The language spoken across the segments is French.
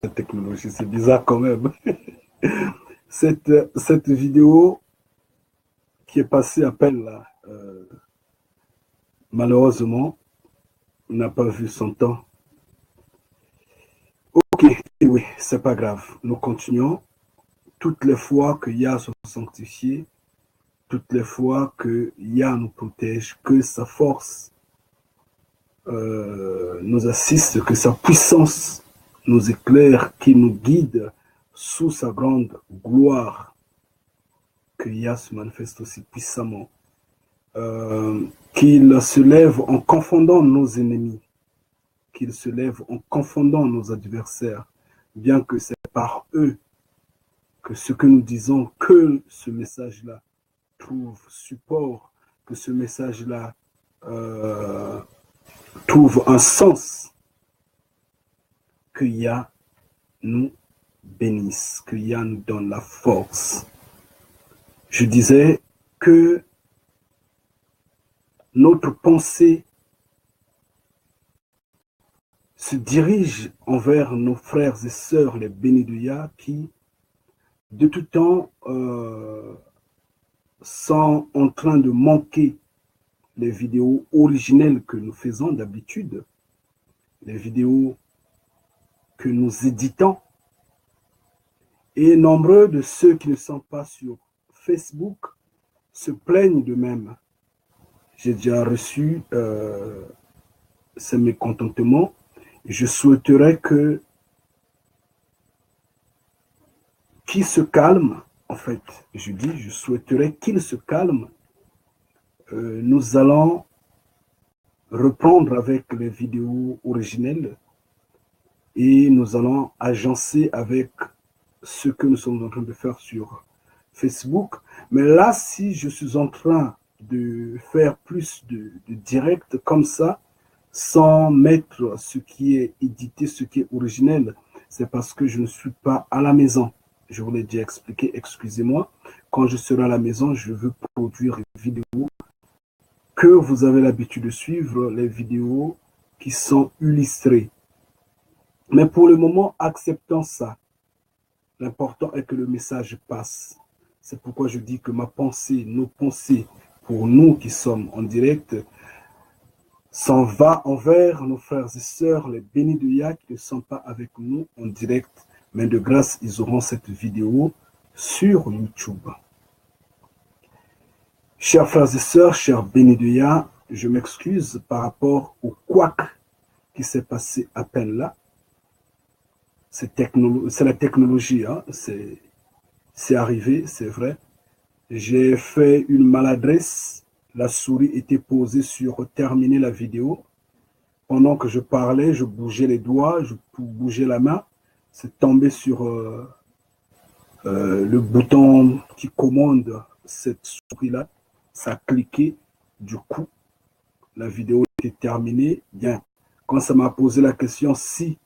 la technologie, c'est bizarre quand même. Cette vidéo qui est passée à peine là, malheureusement, n'a pas vu son temps. Ok, oui, c'est pas grave. Nous continuons. Toutes les fois que Yah sont sanctifiés, toutes les fois que Yah nous protège, que sa force nous assiste, que sa puissance nous éclaire, qu'il nous guide sous sa grande gloire, que Yah se manifeste aussi puissamment, qu'il se lève en confondant nos ennemis, qu'il se lève en confondant nos adversaires, bien que c'est par eux que ce que nous disons, que ce message-là trouve support, que ce message-là trouve un sens, que Yah nous bénisse, que Yah nous donne la force. Je disais que notre pensée se dirige envers nos frères et sœurs, les bénis de Yah, qui, de tout temps, sont en train de manquer les vidéos originelles que nous faisons d'habitude, les vidéos que nous éditons. Et nombreux de ceux qui ne sont pas sur Facebook se plaignent de même. J'ai déjà reçu ces mécontentements. Je souhaiterais que qui se calme, en fait, je souhaiterais qu'il se calme. Nous allons reprendre avec les vidéos originelles et nous allons agencer avec ce que nous sommes en train de faire sur Facebook. Mais là, si je suis en train de faire plus de direct comme ça, sans mettre ce qui est édité, ce qui est originel, c'est parce que je ne suis pas à la maison. Je vous l'ai déjà expliqué, excusez-moi. Quand je serai à la maison, je veux produire une vidéo que vous avez l'habitude de suivre, les vidéos qui sont illustrées. Mais pour le moment, acceptons ça. L'important est que le message passe. C'est pourquoi je dis que ma pensée, nos pensées, pour nous qui sommes en direct, s'en va envers nos frères et sœurs, les bénis de Yah qui ne sont pas avec nous en direct, mais de grâce, ils auront cette vidéo sur YouTube. Chers frères et sœurs, chers bénis de Yah, je m'excuse par rapport au couac qui s'est passé à peine là. C'est la technologie, hein? C'est arrivé, c'est vrai. J'ai fait une maladresse. La souris était posée sur terminer la vidéo. Pendant que je parlais, je bougeais les doigts, je bougeais la main. C'est tombé sur le bouton qui commande cette souris-là. Ça a cliqué. Du coup, la vidéo était terminée. Bien, quand ça m'a posé la question si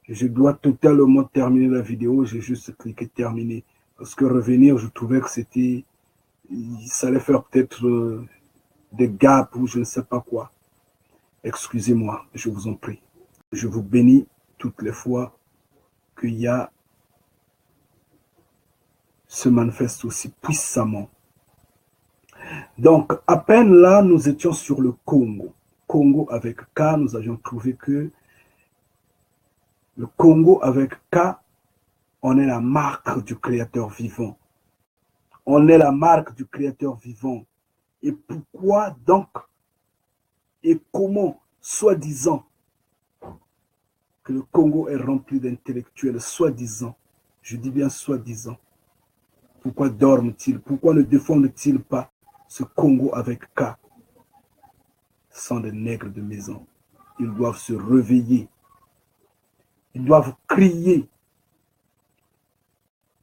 je dois totalement terminer la vidéo, j'ai juste cliqué terminer. Parce que revenir, je trouvais que c'était, ça allait faire peut-être des gaps ou je ne sais pas quoi. Excusez-moi, je vous en prie. Je vous bénis toutes les fois que Yah se manifeste aussi puissamment. Donc, à peine là, nous étions sur le Congo. Congo avec K, nous avions trouvé que le Congo avec K, on est la marque du Créateur vivant. On est la marque du Créateur vivant. Et pourquoi donc et comment, soi-disant, que le Congo est rempli d'intellectuels, soi-disant, je dis bien soi-disant, pourquoi dorment-ils? Pourquoi ne défendent-ils pas ce Congo avec K? Ce sont des nègres de maison. Ils doivent se réveiller. Ils doivent crier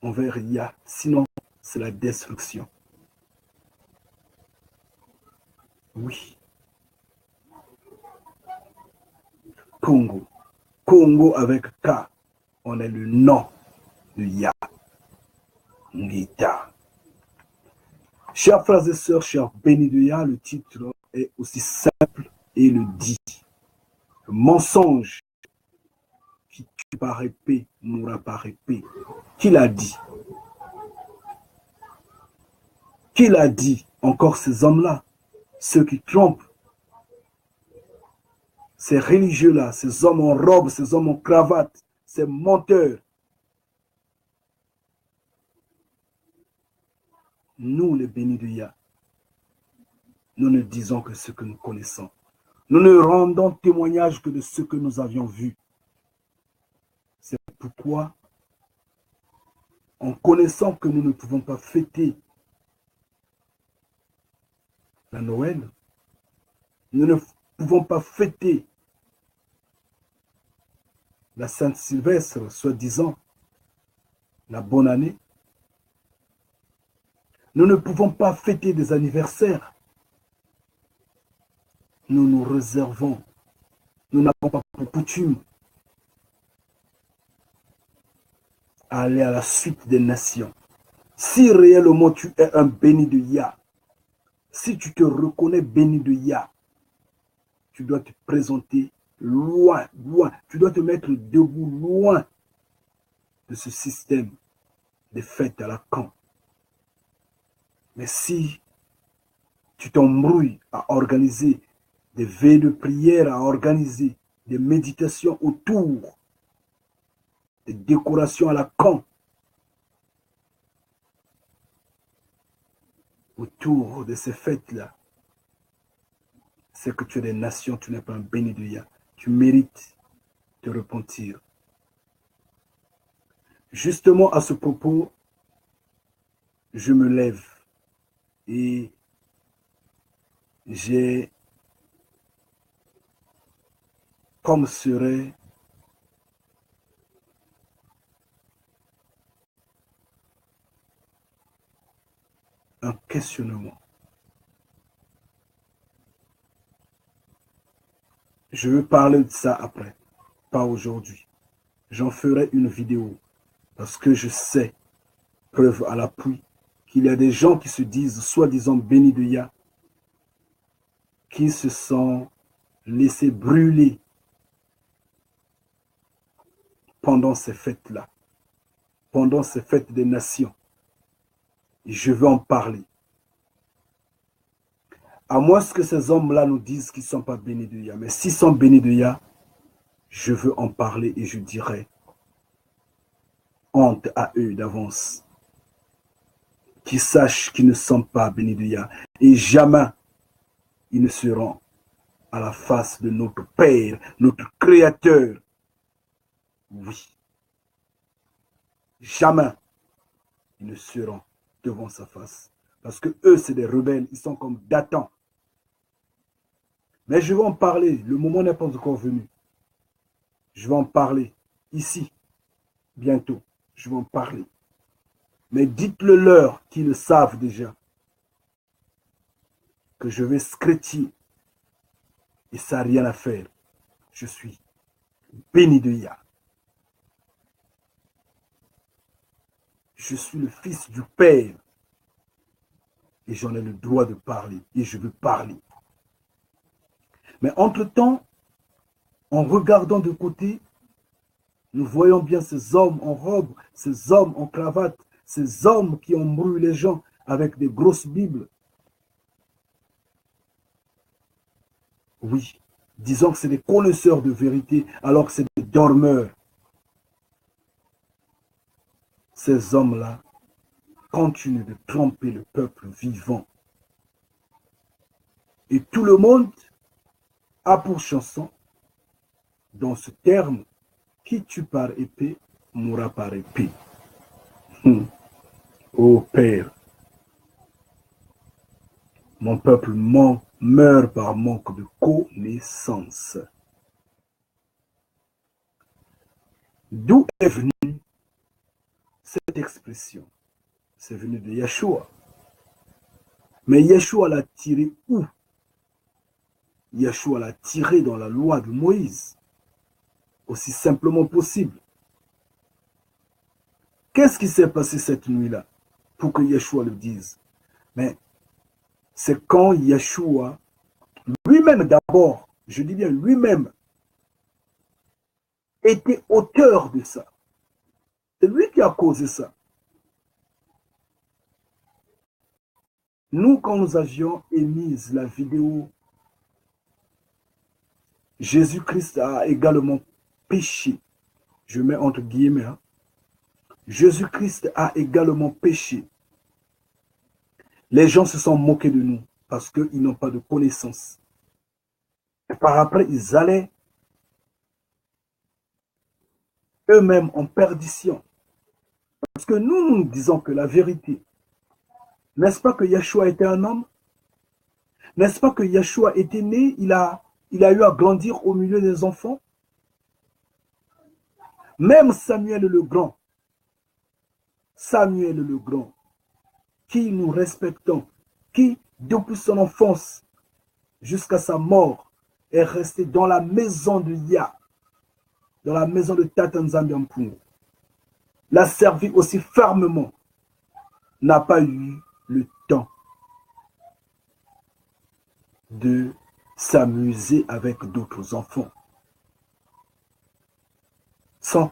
envers Yah. Sinon, c'est la destruction. Oui. Congo. Congo avec K. On est le nom de Yah. Ngita. Chers frères et sœurs, chers bénis de Yah, le titre est aussi simple et le dit. Le mensonge qui par épée, mourra par épée. Qui l'a dit? Qui l'a dit? Encore ces hommes-là, ceux qui trompent, ces religieux-là, ces hommes en robe, ces hommes en cravate, ces menteurs. Nous, les bénis de Yah, nous ne disons que ce que nous connaissons. Nous ne rendons témoignage que de ce que nous avions vu. C'est pourquoi, en connaissant que nous ne pouvons pas fêter la Noël, nous ne pouvons pas fêter la Sainte-Sylvestre, soi-disant, la bonne année. Nous ne pouvons pas fêter des anniversaires. Nous nous réservons. Nous n'avons pas pour coutume à aller à la suite des nations. Si réellement tu es un béni de Yah, si tu te reconnais béni de Yah, tu dois te présenter loin, loin. Tu dois te mettre debout loin de ce système des fêtes à la con. Mais si tu t'embrouilles à organiser des veillées de prière, à organiser des méditations autour des décorations à la con, autour de ces fêtes-là, c'est que tu es des nations, tu n'es pas un béni de Yah. Tu mérites de repentir. Justement, à ce propos, je me lève et j'ai comme serait un questionnement. Je veux parler de ça après, pas aujourd'hui. J'en ferai une vidéo parce que je sais, preuve à l'appui, qu'il y a des gens qui se disent soi-disant bénis de Yah, qui se sont laissés brûler pendant ces fêtes-là, pendant ces fêtes des nations. Et je veux en parler. À moins que ces hommes-là nous disent qu'ils ne sont pas bénis de Yah. Mais s'ils sont bénis de Yah, je veux en parler et je dirai honte à eux d'avance. Qu'ils sachent qu'ils ne sont pas bénis de Yah. Et jamais ils ne seront à la face de notre Père, notre Créateur. Oui. Jamais ils ne seront devant sa face. Parce que eux, c'est des rebelles. Ils sont comme Dathan. Mais je vais en parler. Le moment n'est pas encore venu. Je vais en parler ici, bientôt. Je vais en parler. Mais dites-le leur qui le savent déjà. Que je vais scrétier. Et ça n'a rien à faire. Je suis béni de Yah. Je suis le fils du Père. Et j'en ai le droit de parler. Et je veux parler. Mais entre-temps, en regardant de côté, nous voyons bien ces hommes en robe, ces hommes en cravate, ces hommes qui embrouillent les gens avec des grosses Bibles. Oui, disons que c'est des connaisseurs de vérité, alors que c'est des dormeurs. Ces hommes-là continuent de tromper le peuple vivant. Et tout le monde a pour chanson, dans ce terme, qui tue par épée, mourra par épée. Ô Père, mon peuple meurt par manque de connaissance. D'où est venue cette expression? C'est venu de Yeshua. Mais Yeshua l'a tiré où? Yeshua l'a tiré dans la loi de Moïse, aussi simplement possible. Qu'est-ce qui s'est passé cette nuit-là pour que Yeshua le dise? Mais c'est quand Yeshua, lui-même d'abord, je dis bien lui-même, était auteur de ça. C'est lui qui a causé ça. Nous, quand nous avions émis la vidéo, Jésus-Christ a également péché. Je mets entre guillemets. Hein. Jésus-Christ a également péché. Les gens se sont moqués de nous parce qu'ils n'ont pas de connaissance. Et par après, ils allaient eux-mêmes en perdition. Parce que nous disons que la vérité, n'est-ce pas que Yeshua était un homme? N'est-ce pas que Yeshua était né, il a eu à grandir au milieu des enfants? Même Samuel le Grand, qui nous respectons, qui depuis son enfance jusqu'à sa mort est resté dans la maison de Yah, dans la maison de Tata Nzambi Mpungu, l'a servi aussi fermement, n'a pas eu le temps de s'amuser avec d'autres enfants. Son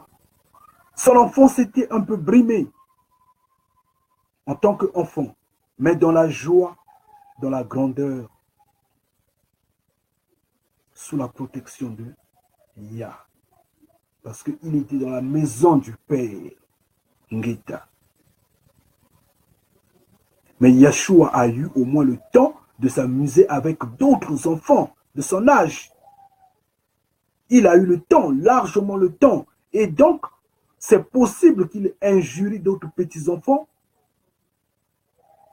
enfance était un peu brimée en tant qu'enfant, mais dans la joie, dans la grandeur, sous la protection de Yah. Parce qu'il était dans la maison du Père, Ngeta. Mais Yeshua a eu au moins le temps de s'amuser avec d'autres enfants de son âge. Il a eu le temps, largement le temps. Et donc, c'est possible qu'il injurie d'autres petits-enfants.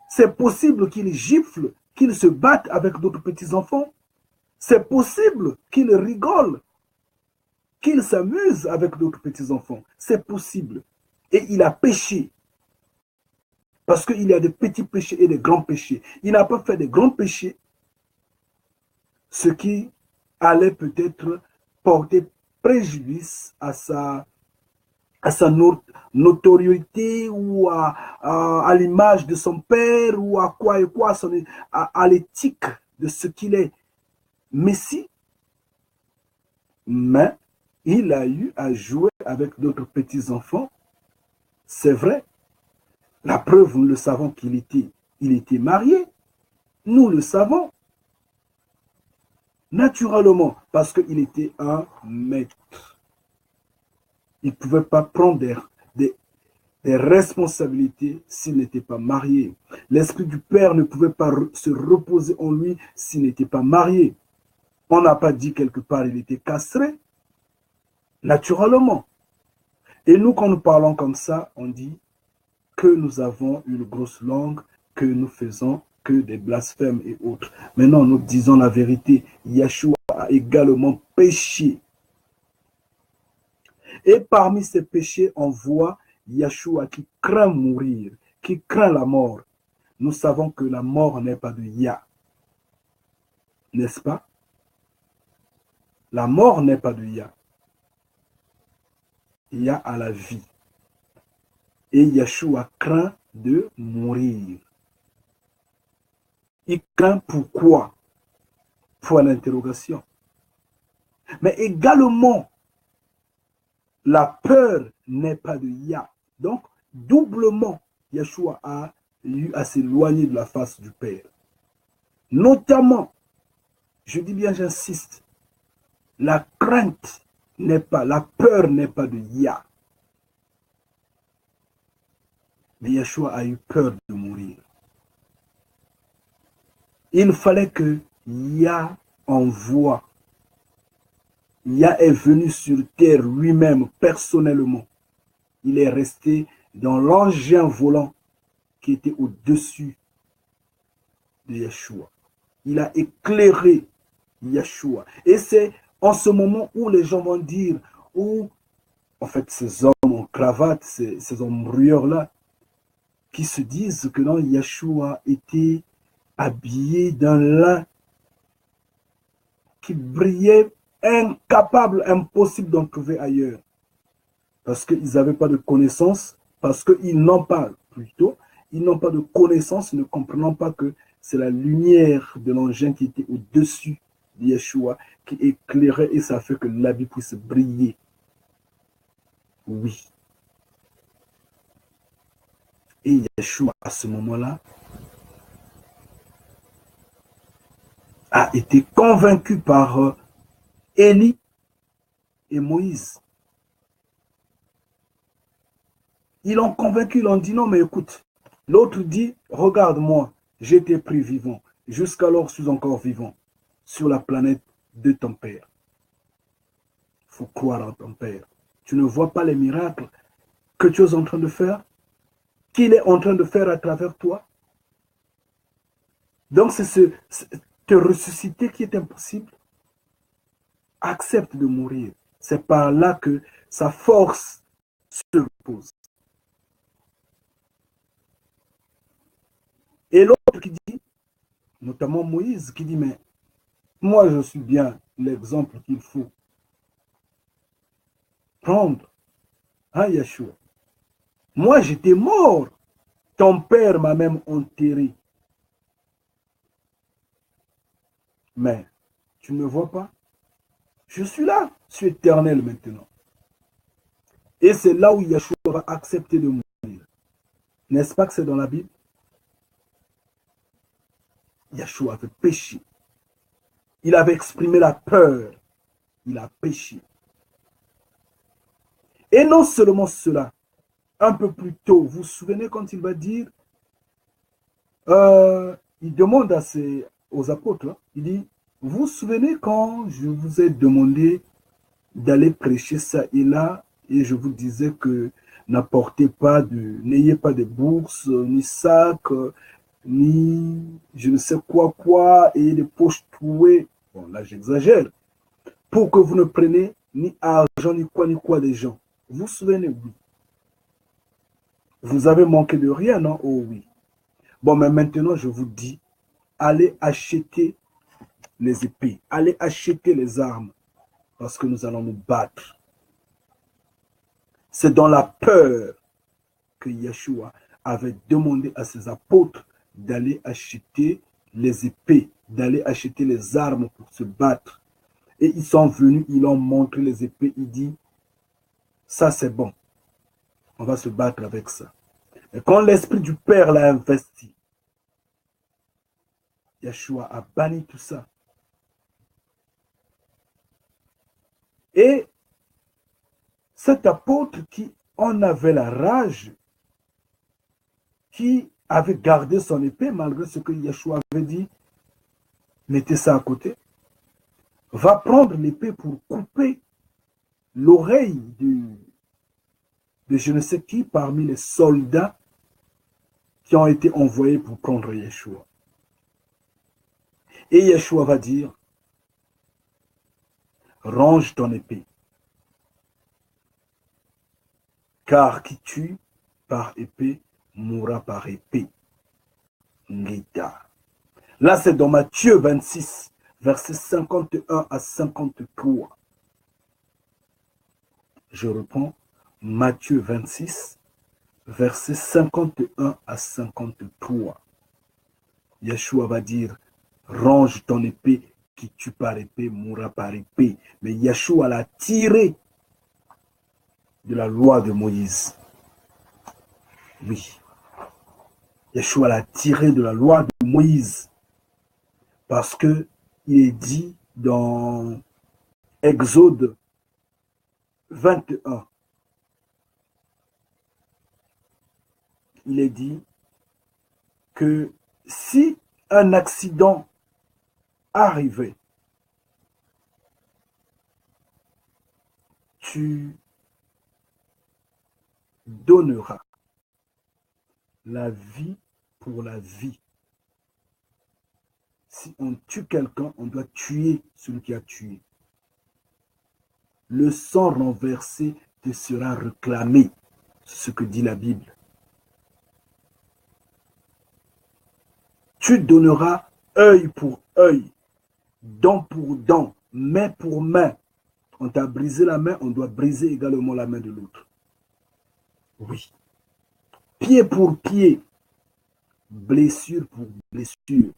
C'est possible qu'il gifle, qu'il se batte avec d'autres petits-enfants. C'est possible qu'il rigole, qu'il s'amuse avec d'autres petits-enfants. C'est possible. Et il a péché. Parce qu'il y a des petits péchés et des grands péchés. Il n'a pas fait des grands péchés, ce qui allait peut-être porter préjudice à sa notoriété ou à l'image de son père ou à quoi et quoi, à l'éthique de ce qu'il est. Messie, mais il a eu à jouer avec d'autres petits-enfants. C'est vrai. La preuve, nous le savons qu'il était marié. Nous le savons. Naturellement, parce qu'il était un maître. Il ne pouvait pas prendre des responsabilités s'il n'était pas marié. L'esprit du Père ne pouvait pas se reposer en lui s'il n'était pas marié. On n'a pas dit quelque part il était castré. Naturellement. Et nous, quand nous parlons comme ça, on dit que nous avons une grosse langue, que nous faisons que des blasphèmes et autres. Mais non, nous disons la vérité. Yeshua a également péché. Et parmi ces péchés, on voit Yeshua qui craint mourir, qui craint la mort. Nous savons que la mort n'est pas de Yah. N'est-ce pas? La mort n'est pas de Yah. Yah a la vie. Et Yeshua craint de mourir. Il craint pourquoi? Point d'interrogation. Mais également, la peur n'est pas de Yah. Donc, doublement, Yeshua a eu à s'éloigner de la face du Père. Notamment, je dis bien, j'insiste, la crainte n'est pas, la peur n'est pas de Yah. Mais Yeshua a eu peur de mourir. Il fallait que Yah envoie. Yah est venu sur terre lui-même, personnellement. Il est resté dans l'engin volant qui était au-dessus de Yeshua. Il a éclairé Yeshua. Et c'est en ce moment où les gens vont dire, où, en fait, ces hommes en cravate, ces hommes bruyeurs-là, qui se disent que non, Yeshua était habillé d'un lin qui brillait, incapable, impossible d'en trouver ailleurs. Parce qu'ils n'avaient pas de connaissance, parce qu'ils n'ont pas, plutôt, ils n'ont pas de connaissance, ne comprenant pas que c'est la lumière de l'engin qui était au-dessus de Yeshua, qui éclairait et ça fait que l'habit puisse briller. Oui. Et Yeshua, à ce moment-là, a été convaincu par Élie et Moïse. Ils l'ont convaincu, ils l'ont dit non, mais écoute, l'autre dit, regarde-moi, j'étais pris vivant, jusqu'alors je suis encore vivant sur la planète de ton Père. Il faut croire en ton Père. Tu ne vois pas les miracles que tu es en train de faire, qu'il est en train de faire à travers toi. Donc c'est te ressusciter qui est impossible. Accepte de mourir. C'est par là que sa force se repose. Et l'autre qui dit, notamment Moïse, qui dit, mais moi je suis bien l'exemple qu'il faut prendre. Hein, Yeshua? Moi j'étais mort. Ton père m'a même enterré. Mais tu ne me vois pas? Je suis là. Je suis éternel maintenant. Et c'est là où Yeshua va accepter de mourir. N'est-ce pas que c'est dans la Bible? Yeshua avait péché. Il avait exprimé la peur. Il a péché. Et non seulement cela, un peu plus tôt, vous vous souvenez quand il va dire, il demande aux apôtres, hein, il dit, vous vous souvenez quand je vous ai demandé d'aller prêcher ça et là, et je vous disais que n'ayez pas de bourse, ni sac, ni je ne sais quoi, et des poches trouées. Bon, là, j'exagère. Pour que vous ne preniez ni argent, ni quoi des gens. Vous vous souvenez, oui. Vous avez manqué de rien, non? Oh oui. Bon, mais maintenant, je vous dis, allez acheter les épées, allez acheter les armes, parce que nous allons nous battre. C'est dans la peur que Yeshua avait demandé à ses apôtres d'aller acheter les épées, d'aller acheter les armes pour se battre. Et ils sont venus, ils ont montré les épées, il dit, ça c'est bon, on va se battre avec ça. Et quand l'Esprit du Père l'a investi, Yeshua a banni tout ça. Et cet apôtre qui en avait la rage, qui avait gardé son épée malgré ce que Yeshua avait dit, mettez ça à côté, va prendre l'épée pour couper l'oreille de je ne sais qui parmi les soldats qui ont été envoyés pour prendre Yeshua. Et Yeshua va dire, range ton épée. Car qui tue par épée mourra par épée. Ngita. Là, c'est dans Matthieu 26, versets 51 à 53. Je reprends Matthieu 26, versets 51 à 53. Yeshua va dire, range ton épée, qui tue par épée mourra par épée. Mais Yeshua l'a tiré de la loi de Moïse. Oui. Yeshua l'a tiré de la loi de Moïse. Parce que il est dit dans Exode 21, il est dit que si un accident arrivait, tu donneras la vie pour la vie. Si on tue quelqu'un, on doit tuer celui qui a tué. Le sang renversé te sera réclamé. C'est ce que dit la Bible. Tu donneras œil pour œil, dent pour dent, main pour main. On t'a brisé la main, on doit briser également la main de l'autre. Oui. Pied pour pied, blessure pour blessure.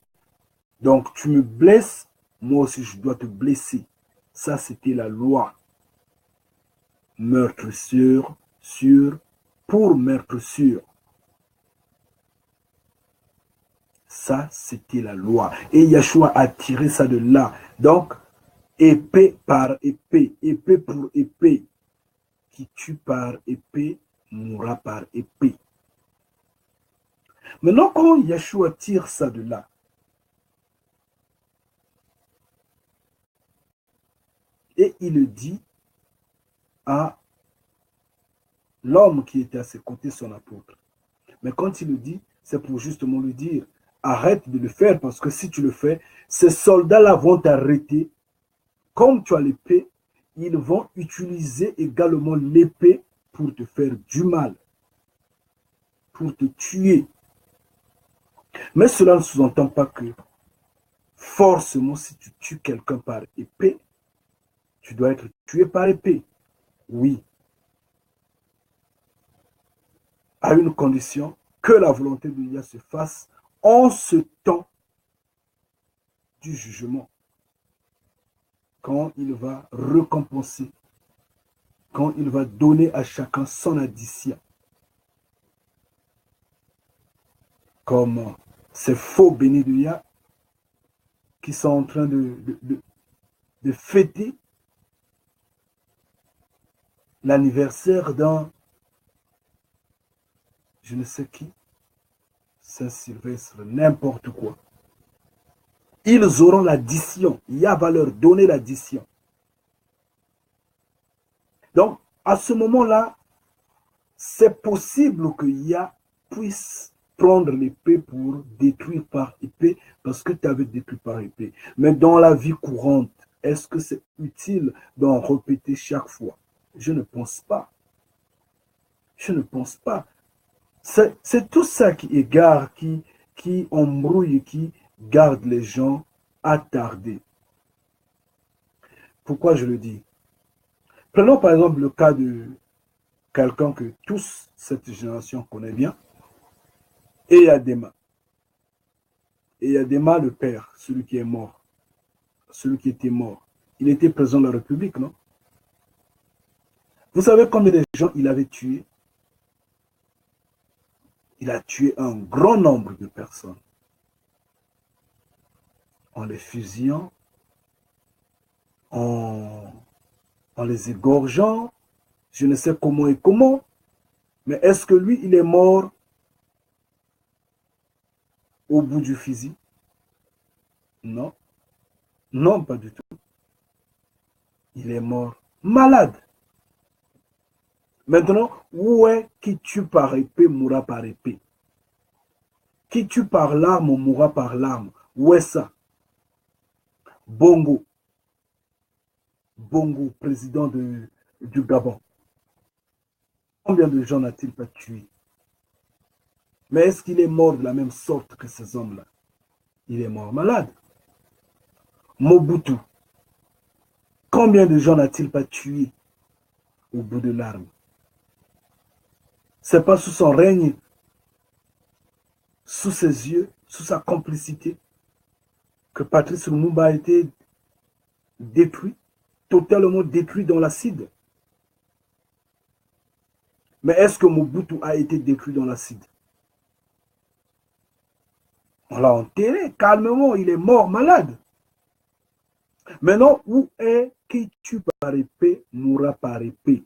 Donc, tu me blesses, moi aussi je dois te blesser. Ça, c'était la loi. Meurtre sur pour mettre sûr. Ça, c'était la loi. Et Yeshua a tiré ça de là. Donc, épée par épée, épée pour épée. Qui tue par épée, mourra par épée. Maintenant, quand Yeshua tire ça de là, et il le dit à l'homme qui était à ses côtés, son apôtre. Mais quand il le dit, c'est pour justement lui dire, arrête de le faire, parce que si tu le fais, ces soldats-là vont t'arrêter. Comme tu as l'épée, ils vont utiliser également l'épée pour te faire du mal, pour te tuer. Mais cela ne sous-entend pas que forcément, si tu tues quelqu'un par épée, tu dois être tué par épée. Oui. À une condition que la volonté de Dieu se fasse en ce temps du jugement. Quand il va récompenser, quand il va donner à chacun son addition. Comme ces faux bénis de Yah qui sont en train de fêter l'anniversaire d'un je ne sais qui, Saint-Sylvestre, n'importe quoi. Ils auront l'addition. Yah va leur donner l'addition. Donc, à ce moment-là, c'est possible que Yah puisse prendre l'épée pour détruire par épée, parce que tu avais détruit par épée. Mais dans la vie courante, est-ce que c'est utile d'en répéter chaque fois? Je ne pense pas. Je ne pense pas. C'est tout ça qui égare, qui embrouille, qui garde les gens attardés. Pourquoi je le dis? Prenons par exemple le cas de quelqu'un que tous, cette génération connaît bien, Eyadema. Eyadema, le père, celui qui est mort, celui qui était mort. Il était président de la République, non? Vous savez combien de gens il avait tué? Il a tué un grand nombre de personnes. En les fusillant, en les égorgeant, je ne sais comment et comment. Mais est-ce que lui, il est mort au bout du fusil? Non. Non, pas du tout. Il est mort malade. Maintenant, où est qui tue par épée mourra par épée? Qui tue par l'arme mourra par l'arme? Où est ça? Bongo. Bongo, président du Gabon. Combien de gens n'a-t-il pas tué? Mais est-ce qu'il est mort de la même sorte que ces hommes-là? Il est mort malade. Mobutu. Combien de gens n'a-t-il pas tué au bout de l'arme? Ce n'est pas sous son règne, sous ses yeux, sous sa complicité, que Patrice Lumumba a été détruit, totalement détruit dans l'acide. Mais est-ce que Mobutu a été détruit dans l'acide? On l'a enterré calmement, il est mort malade. Maintenant, où est qui tue par épée mourra par épée?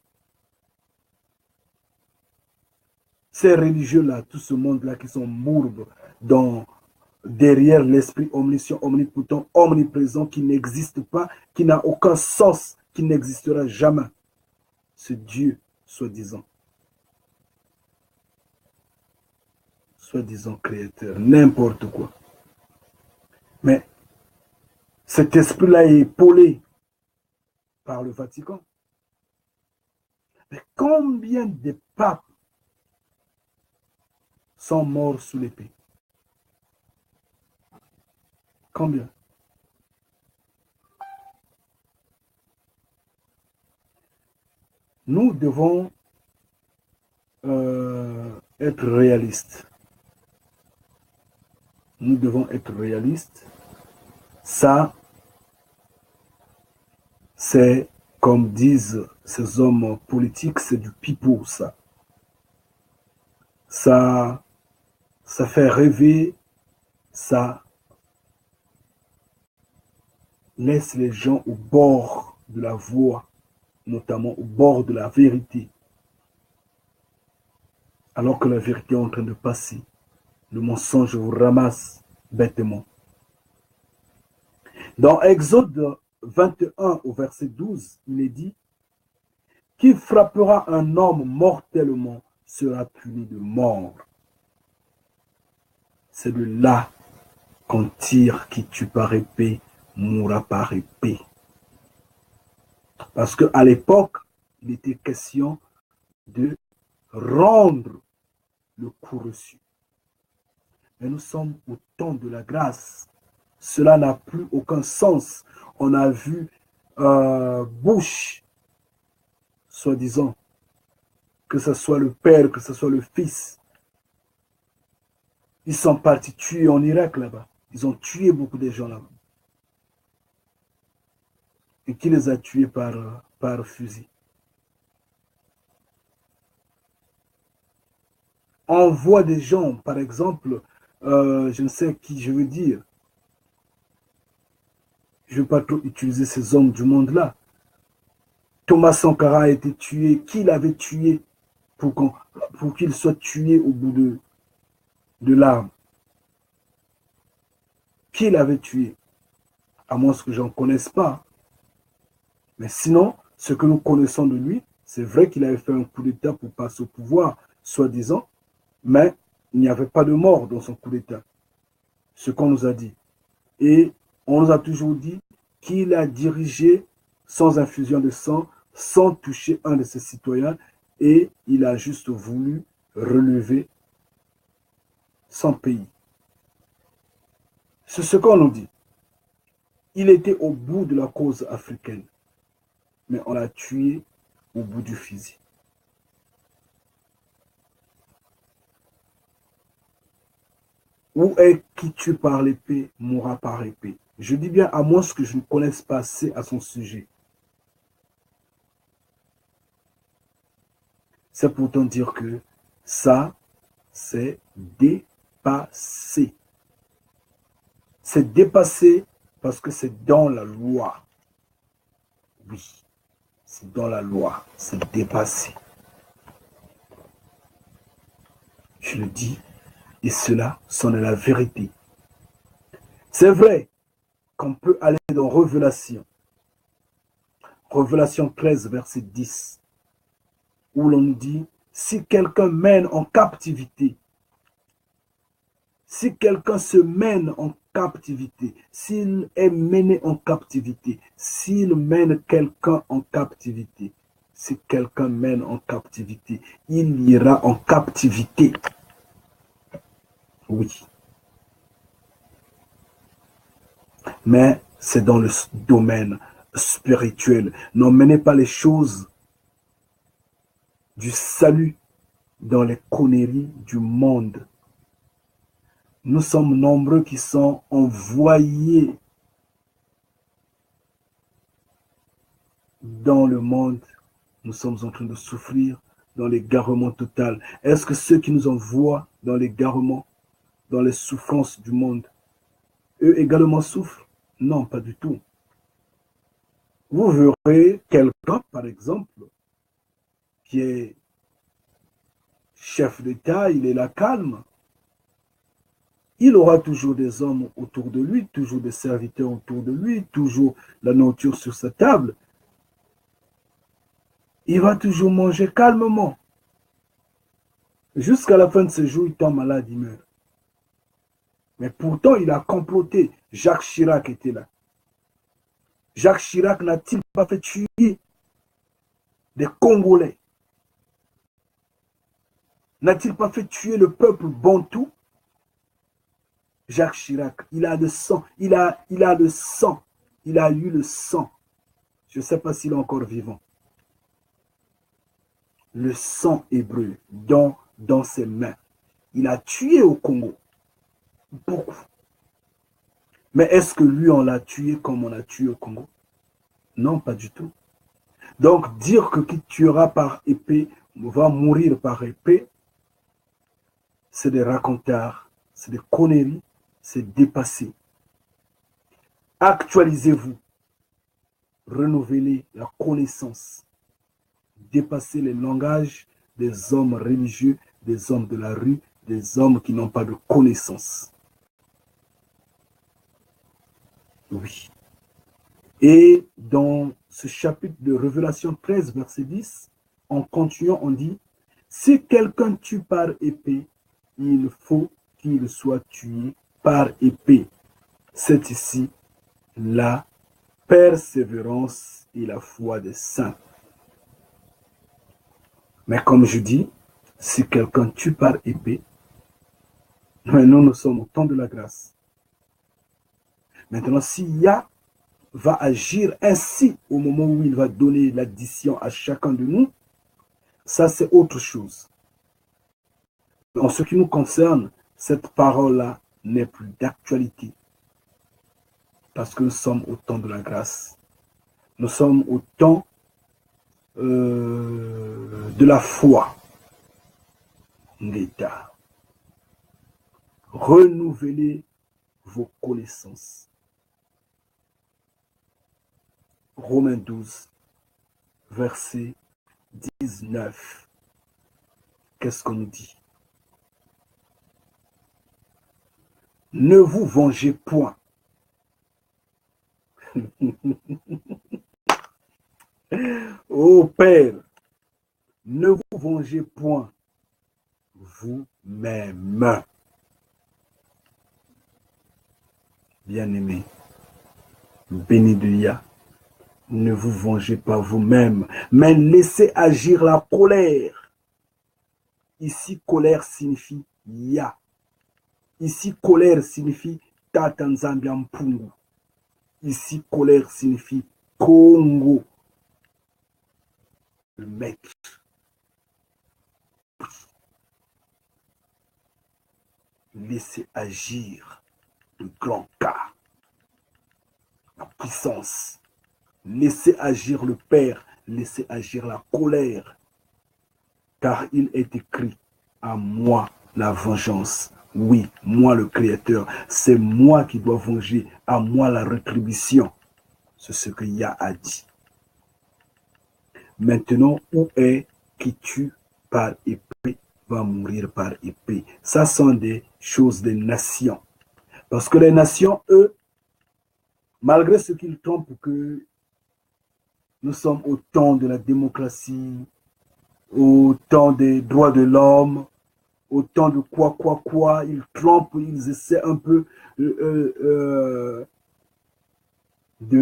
Ces religieux-là, tout ce monde-là qui sont mourbes derrière l'esprit omniscient, omnipotent, omniprésent, qui n'existe pas, qui n'a aucun sens, qui n'existera jamais. Ce Dieu, soi-disant. Soi-disant créateur, n'importe quoi. Mais cet esprit-là est épaulé par le Vatican. Mais combien de papes sont morts sous l'épée? Combien? Nous devons être réalistes. Nous devons être réalistes. Ça, c'est Comme disent ces hommes politiques, c'est du pipeau, ça. Ça fait rêver, ça laisse les gens au bord de la voie, notamment au bord de la vérité. Alors que la vérité est en train de passer, le mensonge vous ramasse bêtement. Dans Exode 21 au verset 12, il est dit: qui frappera un homme mortellement sera puni de mort. C'est de là qu'on tire qui tue par épée mourra par épée. Parce qu'à l'époque, il était question de rendre le coup reçu. Mais nous sommes au temps de la grâce. Cela n'a plus aucun sens. On a vu Bush, soi-disant, que ce soit le père, que ce soit le fils. Ils sont partis tuer en Irak là-bas. Ils ont tué beaucoup de gens là-bas. Et qui les a tués par fusil? On voit des gens, par exemple, je ne sais qui je veux dire, je ne veux pas trop utiliser ces hommes du monde-là. Thomas Sankara a été tué. Qui l'avait tué pour qu'il soit tué au bout de l'arme? Qui l'avait tué? À moins que je n'en connaisse pas. Mais sinon, ce que nous connaissons de lui, c'est vrai qu'il avait fait un coup d'État pour passer au pouvoir, soi-disant, mais il n'y avait pas de mort dans son coup d'État. Ce qu'on nous a dit. Et on nous a toujours dit qu'il a dirigé sans infusion de sang, sans toucher un de ses citoyens, et il a juste voulu relever son pays. C'est ce qu'on nous dit. Il était au bout de la cause africaine, mais on l'a tué au bout du fusil. Où est qui tue par l'épée mourra par épée. Je dis bien à moins que je ne connaisse pas assez à son sujet. C'est pourtant dire que ça, c'est dépassé. C'est dépassé parce que c'est dans la loi. Oui, c'est dans la loi. C'est dépassé. Je le dis, et cela, c'en est la vérité. C'est vrai qu'on peut aller dans Révélation. Révélation 13, verset 10, où l'on nous dit, si quelqu'un mène en captivité, si quelqu'un se mène en captivité, s'il est mené en captivité, s'il mène quelqu'un en captivité, si quelqu'un mène en captivité, il ira en captivité. Oui. Mais c'est dans le domaine spirituel. N'emmenez pas les choses du salut dans les conneries du monde. Nous sommes nombreux qui sont envoyés dans le monde. Nous sommes en train de souffrir dans l'égarement total. Est-ce que ceux qui nous envoient dans l'égarement, dans les souffrances du monde, eux également souffrent? Non, pas du tout. Vous verrez quelqu'un, par exemple, qui est chef d'État, il est là calme. Il aura toujours des hommes autour de lui, toujours des serviteurs autour de lui, toujours la nourriture sur sa table. Il va toujours manger calmement. Jusqu'à la fin de ses jours, il tombe malade, il meurt. Mais pourtant, il a comploté. Jacques Chirac était là. Jacques Chirac n'a-t-il pas fait tuer des Congolais? N'a-t-il pas fait tuer le peuple bantou? Jacques Chirac, il a le sang, il a le sang, il a eu le sang. Je ne sais pas s'il est encore vivant. Le sang hébreu dans ses mains. Il a tué au Congo. Beaucoup. Mais est-ce que lui, on l'a tué comme on a tué au Congo? Non, pas du tout. Donc, dire que qui tuera par épée va mourir par épée, c'est des racontards, c'est des conneries, c'est dépassé. Actualisez-vous, renouvelez la connaissance, dépassez les langages des hommes religieux, des hommes de la rue, des hommes qui n'ont pas de connaissance. Oui. Et dans ce chapitre de Révélation 13, verset 10, en continuant, on dit, si quelqu'un tue par épée, il faut qu'il soit tué par épée. C'est ici la persévérance et la foi des saints. Mais comme je dis, si quelqu'un tue par épée, nous sommes au temps de la grâce. Maintenant, si Yah va agir ainsi au moment où il va donner l'addition à chacun de nous, ça c'est autre chose. En ce qui nous concerne, cette parole-là n'est plus d'actualité. Parce que nous sommes au temps de la grâce. Nous sommes au temps de la foi. L'État. Renouvelez vos connaissances. Romains 12, verset 19. Qu'est-ce qu'on nous dit? Ne vous vengez point. Ô Père, ne vous vengez point vous-même. Bien-aimés, béni de Yah, ne vous vengez pas vous-même, mais laissez agir la colère. Ici, colère signifie Yah. Ici, colère signifie Tatanzambiampungu. Ici, colère signifie Congo. Le maître. Laissez agir le grand cas. La puissance. Laissez agir le Père. Laissez agir la colère. Car il est écrit, à moi la vengeance. Oui, moi le Créateur, c'est moi qui dois venger, à moi la rétribution. C'est ce que Yah a dit. Maintenant, où est qui tue par épée va mourir par épée? Ça sont des choses des nations. Parce que les nations, eux, malgré ce qu'ils trompent que nous sommes au temps de la démocratie, au temps des droits de l'homme, au temps de quoi, ils trompent, ils essaient un peu de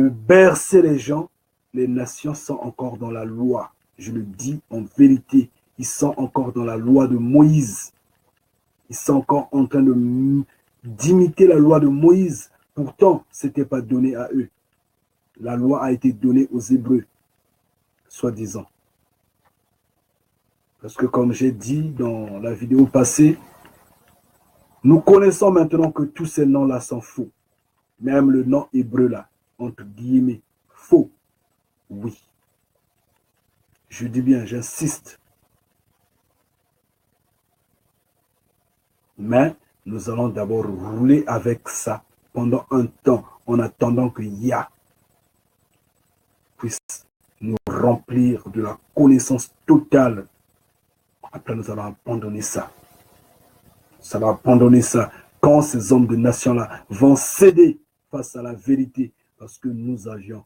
bercer les gens. Les nations sont encore dans la loi. Je le dis en vérité, ils sont encore dans la loi de Moïse. Ils sont encore en train d'imiter la loi de Moïse. Pourtant, ce n'était pas donné à eux. La loi a été donnée aux Hébreux, soi-disant. Parce que comme j'ai dit dans la vidéo passée, nous connaissons maintenant que tous ces noms-là sont faux. Même le nom hébreu là, entre guillemets, faux. Oui. Je dis bien, j'insiste. Mais nous allons d'abord rouler avec ça pendant un temps, en attendant que Yah puisse nous remplir de la connaissance totale. Après, nous allons abandonner ça. Ça va abandonner ça quand ces hommes de nation-là vont céder face à la vérité parce que nous avions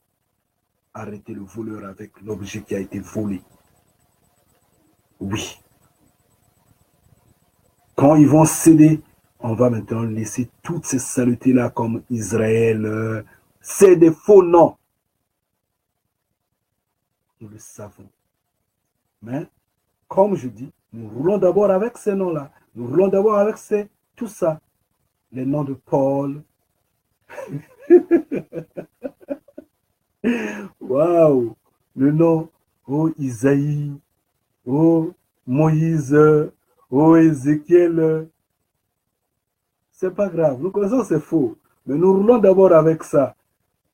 arrêté le voleur avec l'objet qui a été volé. Oui. Quand ils vont céder, on va maintenant laisser toutes ces saletés-là comme Israël. C'est des faux noms. Nous le savons. Mais, comme je dis, nous roulons d'abord avec ces noms-là. Nous roulons d'abord avec tout ça. Les noms de Paul. Waouh! Le nom, oh Isaïe, oh Moïse, oh Ézéchiel. C'est pas grave. Nous connaissons c'est faux. Mais nous roulons d'abord avec ça.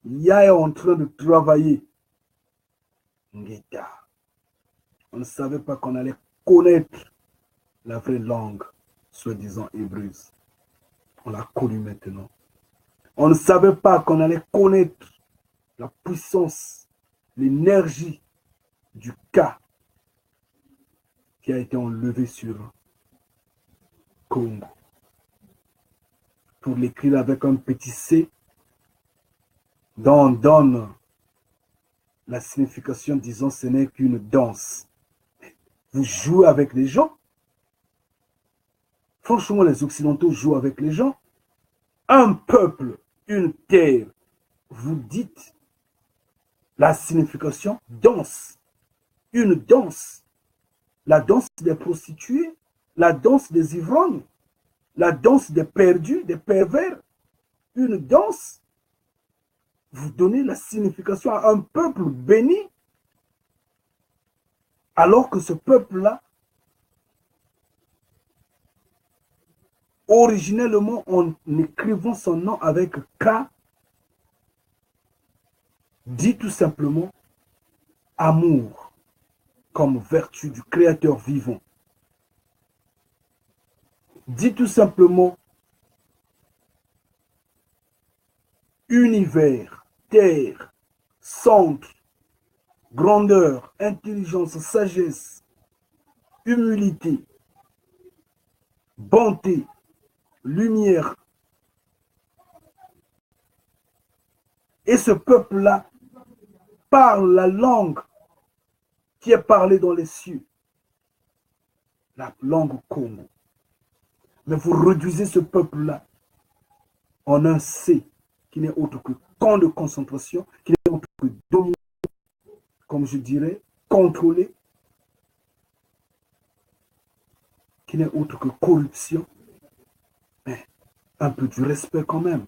Yah est en train de travailler. Ngeta. On ne savait pas qu'on allait connaître la vraie langue, soi-disant hébreuse. On l'a connue maintenant. On ne savait pas qu'on allait connaître la puissance, l'énergie du cas qui a été enlevé sur Congo. Pour l'écrire avec un petit C, dont on donne la signification, disons, ce n'est qu'une danse. Vous jouez avec les gens. Franchement, les Occidentaux jouent avec les gens. Un peuple, une terre. Vous dites la signification danse. Une danse. La danse des prostituées, la danse des ivrognes, la danse des perdus, des pervers. Une danse. Vous donnez la signification à un peuple béni, alors que ce peuple-là, originellement, en écrivant son nom avec K, dit tout simplement amour comme vertu du Créateur vivant. Dit tout simplement univers, terre, centre, grandeur, intelligence, sagesse, humilité, bonté, lumière. Et ce peuple-là parle la langue qui est parlée dans les cieux, la langue Congo. Mais vous réduisez ce peuple-là en un C qui n'est autre que camp de concentration, qui n'est autre que dominer, comme je dirais, contrôler, qui n'est autre que corruption. Mais un peu du respect quand même.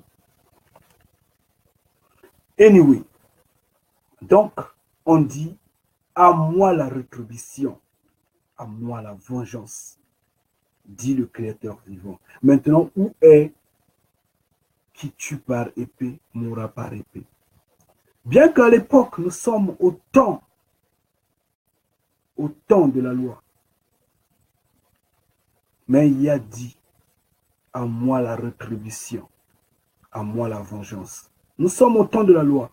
Anyway, donc on dit à moi la rétribution, à moi la vengeance, dit le Créateur vivant. Maintenant, où est qui tue par épée, mourra par épée? Bien qu'à l'époque, nous sommes au temps de la loi. Mais il y a dit, à moi la rétribution, à moi la vengeance. Nous sommes au temps de la loi.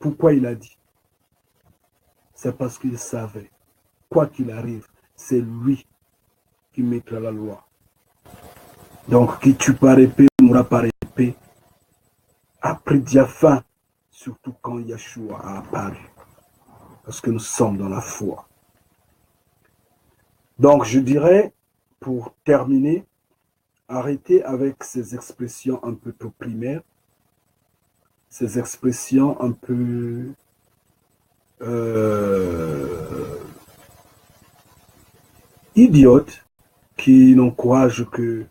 Pourquoi il a dit? C'est parce qu'il savait, quoi qu'il arrive, c'est lui qui mettra la loi. Donc, qui tue par épée, mourra par épée, a pris déjà fin, surtout quand Yeshua a apparu. Parce que nous sommes dans la foi. Donc, je dirais, pour terminer, arrêtez avec ces expressions un peu trop primaires, ces expressions un peu idiotes qui n'encouragent que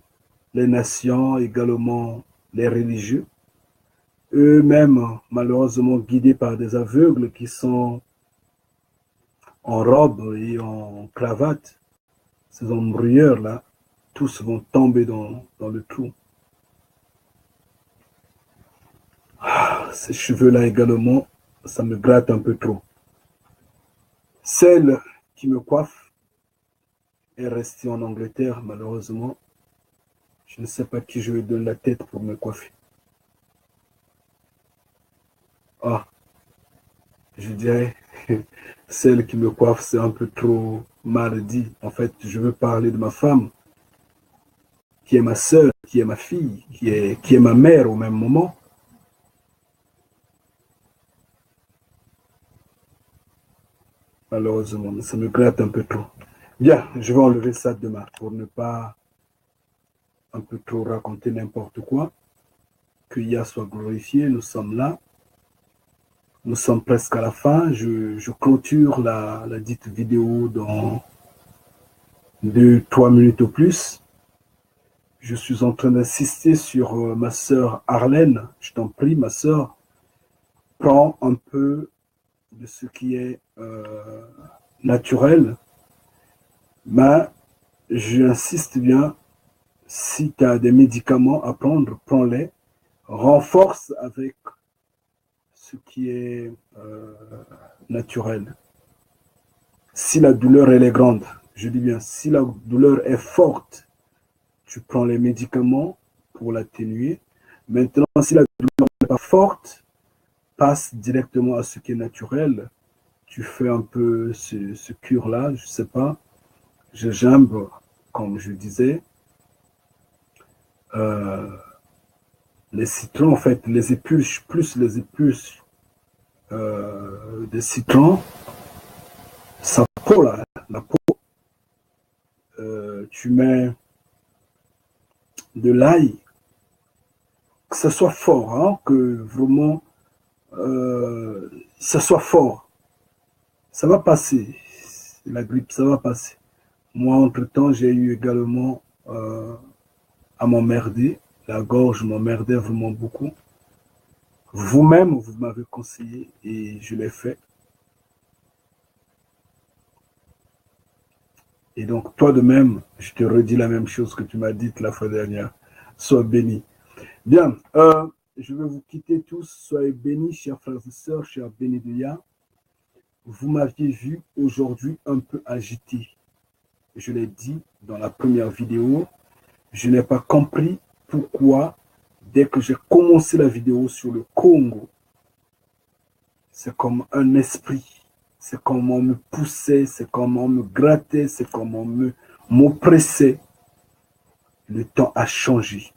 les nations, également les religieux, eux-mêmes malheureusement guidés par des aveugles qui sont en robe et en cravate, ces ombrieurs-là, tous vont tomber dans le trou. Ces cheveux-là également, ça me gratte un peu trop. Celle qui me coiffe est restée en Angleterre, malheureusement. Je ne sais pas qui je lui donne la tête pour me coiffer. Ah, je dirais, celle qui me coiffe, c'est un peu trop mal dit. En fait, je veux parler de ma femme, qui est ma sœur, qui est ma fille, qui est ma mère au même moment. Malheureusement, ça me gratte un peu trop. Bien, je vais enlever ça demain pour ne pas un peu trop raconter n'importe quoi. Que Yah soit glorifié, nous sommes là. Nous sommes presque à la fin. Je clôture la dite vidéo dans 2-3 minutes au plus. Je suis en train d'insister sur ma sœur Arlène. Je t'en prie, ma sœur, prends un peu de ce qui est naturel. Mais j'insiste bien, si tu as des médicaments à prendre, prends-les. Renforce avec ce qui est naturel. Si la douleur elle est grande, je dis bien, si la douleur est forte, tu prends les médicaments pour l'atténuer. Maintenant, si la douleur n'est pas forte, passe directement à ce qui est naturel. Tu fais un peu ce cure-là, je ne sais pas, gingembre, comme je disais. Les citrons, en fait, les épluches, plus les épluches de citron, sa peau, là, la peau, tu mets de l'ail, que ce soit fort, hein, que vraiment, ça soit fort. Ça va passer, la grippe, ça va passer. Moi, entre-temps, j'ai eu également à m'emmerder. La gorge m'emmerdait vraiment beaucoup. Vous-même, vous m'avez conseillé et je l'ai fait. Et donc, toi de même, je te redis la même chose que tu m'as dite la fois dernière. Sois béni. Bien, je vais vous quitter tous. Soyez bénis, chers frères et sœurs, chers bénédictins. Vous m'aviez vu aujourd'hui un peu agité. Je l'ai dit dans la première vidéo. Je n'ai pas compris pourquoi, dès que j'ai commencé la vidéo sur le Congo, c'est comme un esprit. C'est comme on me poussait, c'est comme on me grattait, c'est comme on m'oppressait. Le temps a changé.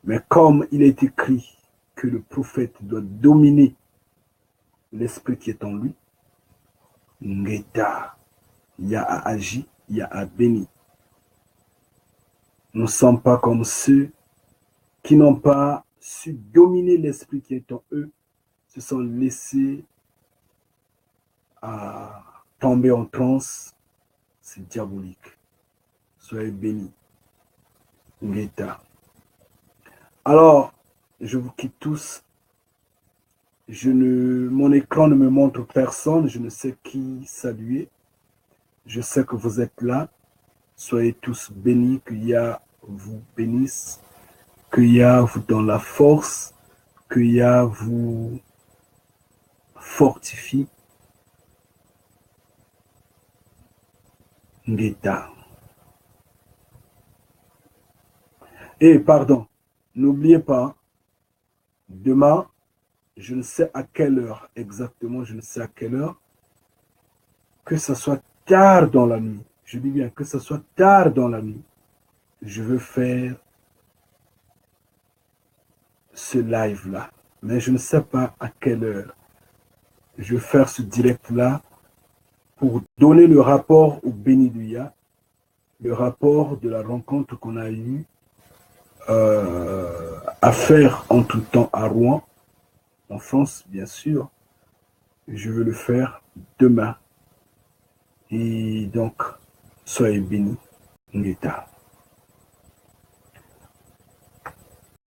Mais comme il est écrit que le prophète doit dominer l'esprit qui est en lui, Ngeta, il y a à agir, il y a à bénir. Nous ne sommes pas comme ceux qui n'ont pas su dominer l'esprit qui est en eux, se sont laissés à tomber en transe. C'est diabolique. Soyez bénis. Ngeta. Alors, je vous quitte tous. Mon écran ne me montre personne. Je ne sais qui saluer. Je sais que vous êtes là. Soyez tous bénis. Que Yah vous bénisse. Que Yah vous donne la force. Que Yah vous fortifie. Ngeta. Et pardon, n'oubliez pas, demain, je ne sais à quelle heure exactement, je ne sais à quelle heure, que ce soit tard dans la nuit, je dis bien que ce soit tard dans la nuit, je veux faire ce live-là, mais je ne sais pas à quelle heure. Je vais faire ce direct-là pour donner le rapport au béni du Yah, le rapport de la rencontre qu'on a eue à faire entre-temps à Rouen, en France, bien sûr. Je veux le faire demain. Et donc, soyez bénis. Ngeta.